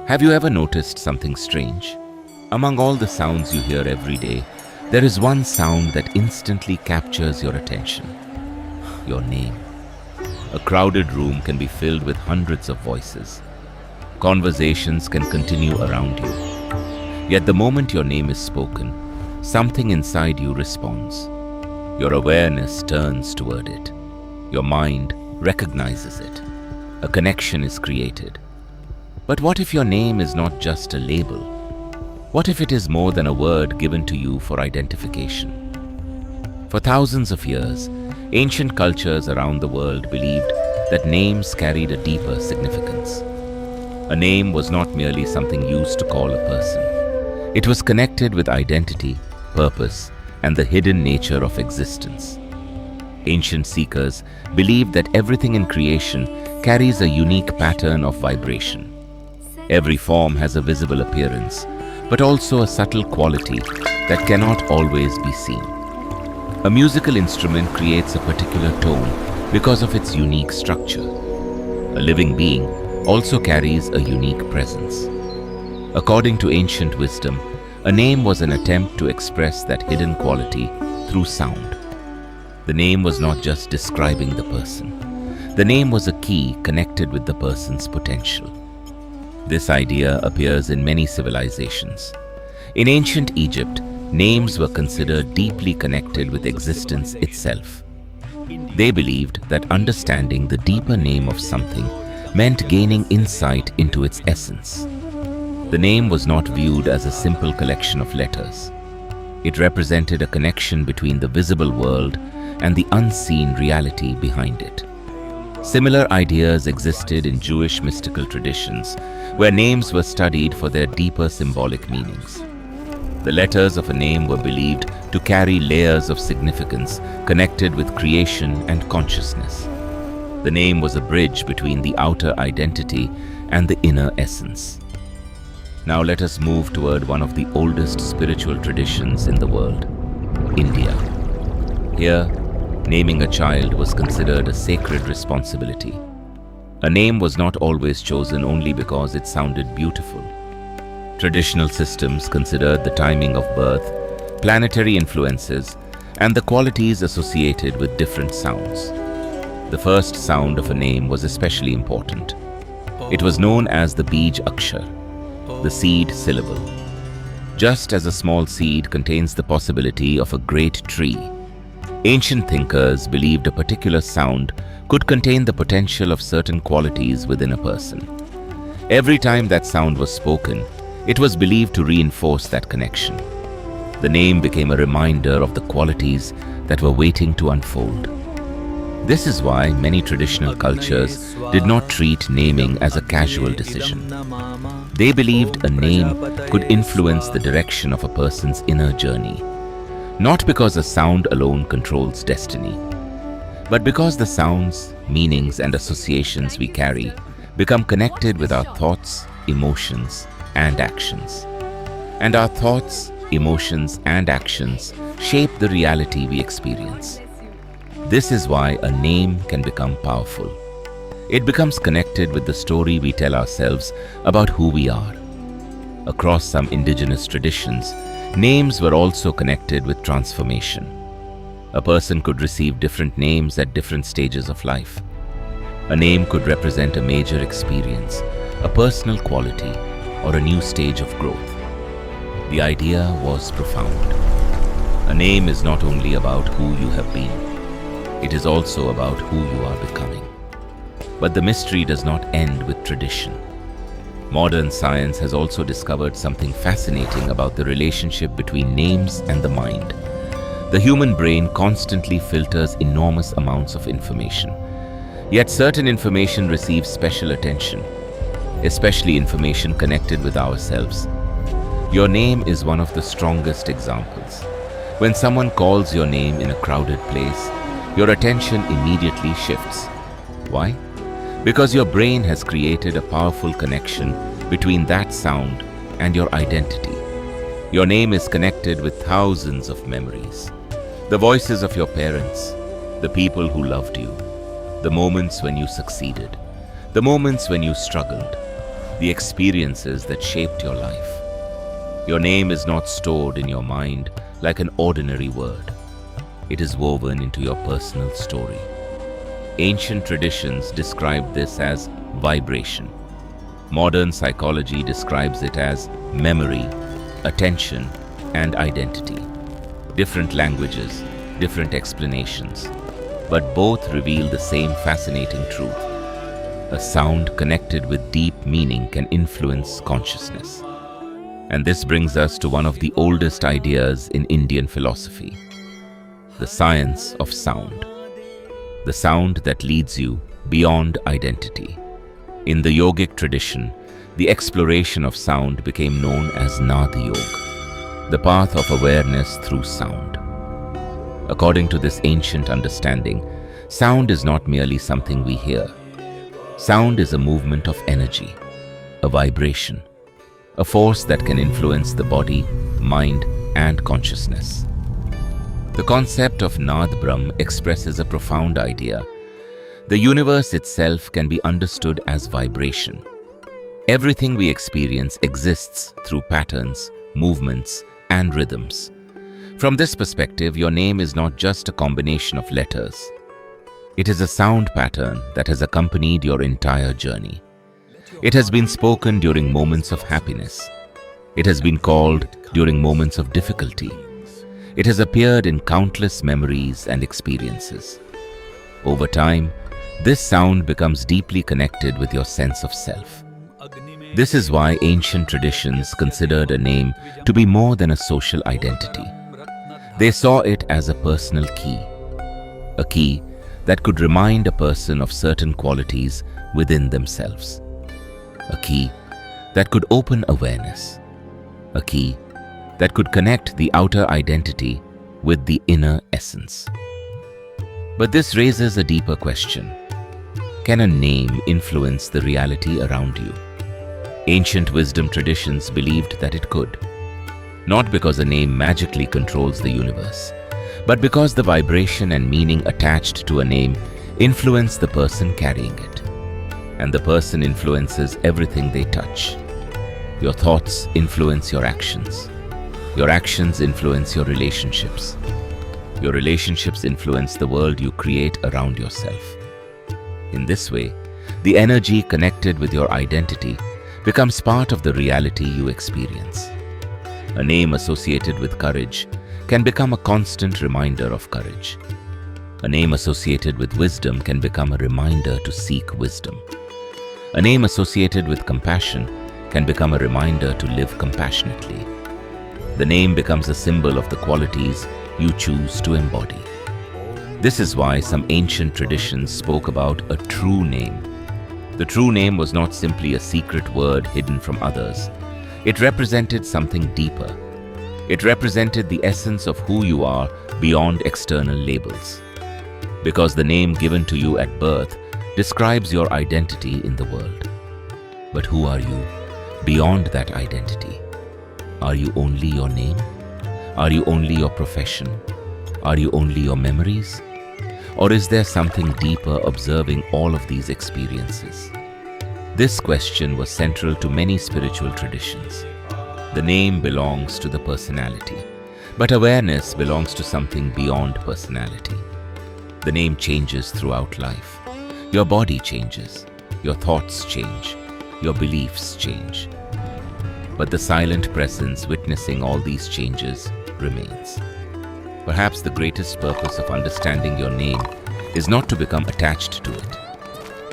Have you ever noticed something strange? Among all the sounds you hear every day, there is one sound that instantly captures your attention. Your name. A crowded room can be filled with hundreds of voices. Conversations can continue around you. Yet the moment your name is spoken, something inside you responds. Your awareness turns toward it. Your mind recognizes it. A connection is created. But what if your name is not just a label? What if it is more than a word given to you for identification? For thousands of years, ancient cultures around the world believed that names carried a deeper significance. A name was not merely something used to call a person. It was connected with identity, purpose, and the hidden nature of existence. Ancient seekers believed that everything in creation carries a unique pattern of vibration. Every form has a visible appearance, but also a subtle quality that cannot always be seen. A musical instrument creates a particular tone because of its unique structure. A living being also carries a unique presence. According to ancient wisdom, a name was an attempt to express that hidden quality through sound. The name was not just describing the person. The name was a key connected with the person's potential. This idea appears in many civilizations. In ancient Egypt, names were considered deeply connected with existence itself. They believed that understanding the deeper name of something meant gaining insight into its essence. The name was not viewed as a simple collection of letters. It represented a connection between the visible world and the unseen reality behind it. Similar ideas existed in Jewish mystical traditions, where names were studied for their deeper symbolic meanings. The letters of a name were believed to carry layers of significance connected with creation and consciousness. The name was a bridge between the outer identity and the inner essence. Now let us move toward one of the oldest spiritual traditions in the world, India. Here, naming a child was considered a sacred responsibility. A name was not always chosen only because it sounded beautiful. Traditional systems considered the timing of birth, planetary influences, and the qualities associated with different sounds. The first sound of a name was especially important. It was known as the Beej Akshara, the seed syllable. Just as a small seed contains the possibility of a great tree, ancient thinkers believed a particular sound could contain the potential of certain qualities within a person. Every time that sound was spoken, it was believed to reinforce that connection. The name became a reminder of the qualities that were waiting to unfold. This is why many traditional cultures did not treat naming as a casual decision. They believed a name could influence the direction of a person's inner journey. Not because a sound alone controls destiny, but because the sounds, meanings, and associations we carry become connected with our thoughts, emotions, and actions. And our thoughts, emotions, and actions shape the reality we experience. This is why a name can become powerful. It becomes connected with the story we tell ourselves about who we are. Across some indigenous traditions, names were also connected with transformation. A person could receive different names at different stages of life. A name could represent a major experience, a personal quality, or a new stage of growth. The idea was profound. A name is not only about who you have been, it is also about who you are becoming. But the mystery does not end with tradition. Modern science has also discovered something fascinating about the relationship between names and the mind. The human brain constantly filters enormous amounts of information. Yet certain information receives special attention, especially information connected with ourselves. Your name is one of the strongest examples. When someone calls your name in a crowded place, your attention immediately shifts. Why? Because your brain has created a powerful connection between that sound and your identity. Your name is connected with thousands of memories. The voices of your parents, the people who loved you, the moments when you succeeded, the moments when you struggled. the experiences that shaped your life. Your name is not stored in your mind like an ordinary word. It is woven into your personal story. Ancient traditions describe this as vibration. Modern psychology describes it as memory, attention, and identity. Different languages, different explanations, but both reveal the same fascinating truth. A sound connected with deep meaning can influence consciousness. And this brings us to one of the oldest ideas in Indian philosophy, the science of sound. The sound that leads you beyond identity. In the yogic tradition, the exploration of sound became known as Nada Yoga, the path of awareness through sound. According to this ancient understanding, sound is not merely something we hear. Sound is a movement of energy, a vibration, a force that can influence the body, mind, and consciousness. The concept of Nad Brahm expresses a profound idea. The universe itself can be understood as vibration. Everything we experience exists through patterns, movements, and rhythms. From this perspective, your name is not just a combination of letters. It is a sound pattern that has accompanied your entire journey. It has been spoken during moments of happiness. It has been called during moments of difficulty. It has appeared in countless memories and experiences. Over time, this sound becomes deeply connected with your sense of self. This is why ancient traditions considered a name to be more than a social identity. They saw it as a personal key, a key that could remind a person of certain qualities within themselves, a key that could open awareness, a key that could connect the outer identity with the inner essence. But this raises a deeper question. Can a name influence the reality around you? Ancient wisdom traditions believed that it could. Not because a name magically controls the universe, but because the vibration and meaning attached to a name influence the person carrying it. And the person influences everything they touch. Your thoughts influence your actions. Your actions influence your relationships. Your relationships influence the world you create around yourself. In this way, the energy connected with your identity becomes part of the reality you experience. A name associated with courage can become a constant reminder of courage. A name associated with wisdom can become a reminder to seek wisdom. A name associated with compassion can become a reminder to live compassionately. The name becomes a symbol of the qualities you choose to embody. This is why some ancient traditions spoke about a true name. The true name was not simply a secret word hidden from others. It represented something deeper. It represented the essence of who you are beyond external labels. Because the name given to you at birth describes your identity in the world. But who are you beyond that identity? Are you only your name? Are you only your profession? Are you only your memories? Or is there something deeper observing all of these experiences? This question was central to many spiritual traditions. The name belongs to the personality, but awareness belongs to something beyond personality. The name changes throughout life. Your body changes, your thoughts change, your beliefs change. But the silent presence witnessing all these changes remains. Perhaps the greatest purpose of understanding your name is not to become attached to it.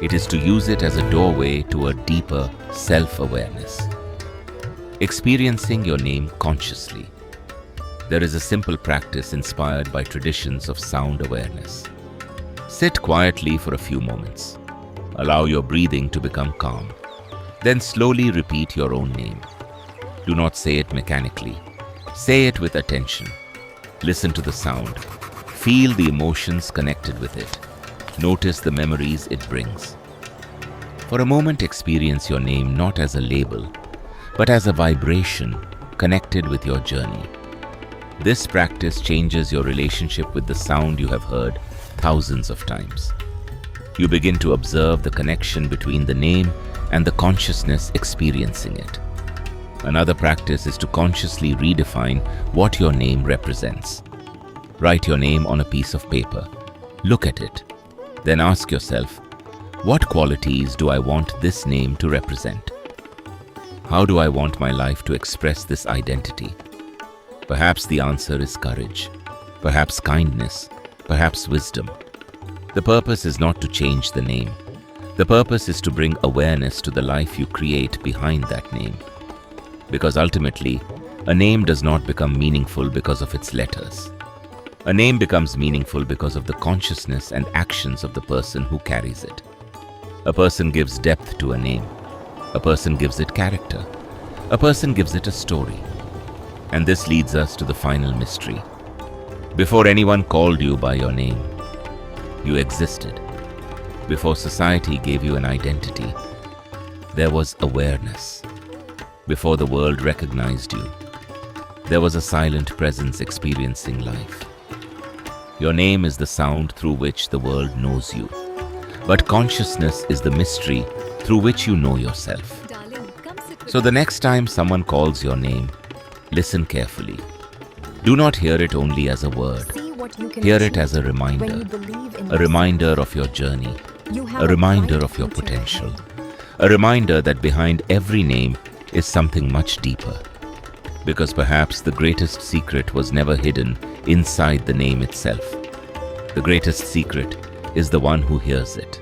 It is to use it as a doorway to a deeper self-awareness. Experiencing your name consciously. There is a simple practice inspired by traditions of sound awareness. Sit quietly for a few moments. Allow your breathing to become calm. Then slowly repeat your own name. Do not say it mechanically. Say it with attention. Listen to the sound. Feel the emotions connected with it. Notice the memories it brings. For a moment, experience your name not as a label, but as a vibration connected with your journey. This practice changes your relationship with the sound you have heard thousands of times. You begin to observe the connection between the name and the consciousness experiencing it. Another practice is to consciously redefine what your name represents. Write your name on a piece of paper. Look at it. Then ask yourself, what qualities do I want this name to represent? How do I want my life to express this identity? Perhaps the answer is courage, perhaps kindness, perhaps wisdom. The purpose is not to change the name. The purpose is to bring awareness to the life you create behind that name. Because ultimately, a name does not become meaningful because of its letters. A name becomes meaningful because of the consciousness and actions of the person who carries it. A person gives depth to a name. A person gives it character. A person gives it a story. And this leads us to the final mystery. Before anyone called you by your name, you existed. Before society gave you an identity, there was awareness. Before the world recognized you, there was a silent presence experiencing life. Your name is the sound through which the world knows you. But consciousness is the mystery through which you know yourself. So the next time someone calls your name, listen carefully. Do not hear it only as a word. Hear it as a reminder of your journey, a reminder of your potential, a reminder that behind every name is something much deeper. Because perhaps the greatest secret was never hidden inside the name itself. The greatest secret is the one who hears it.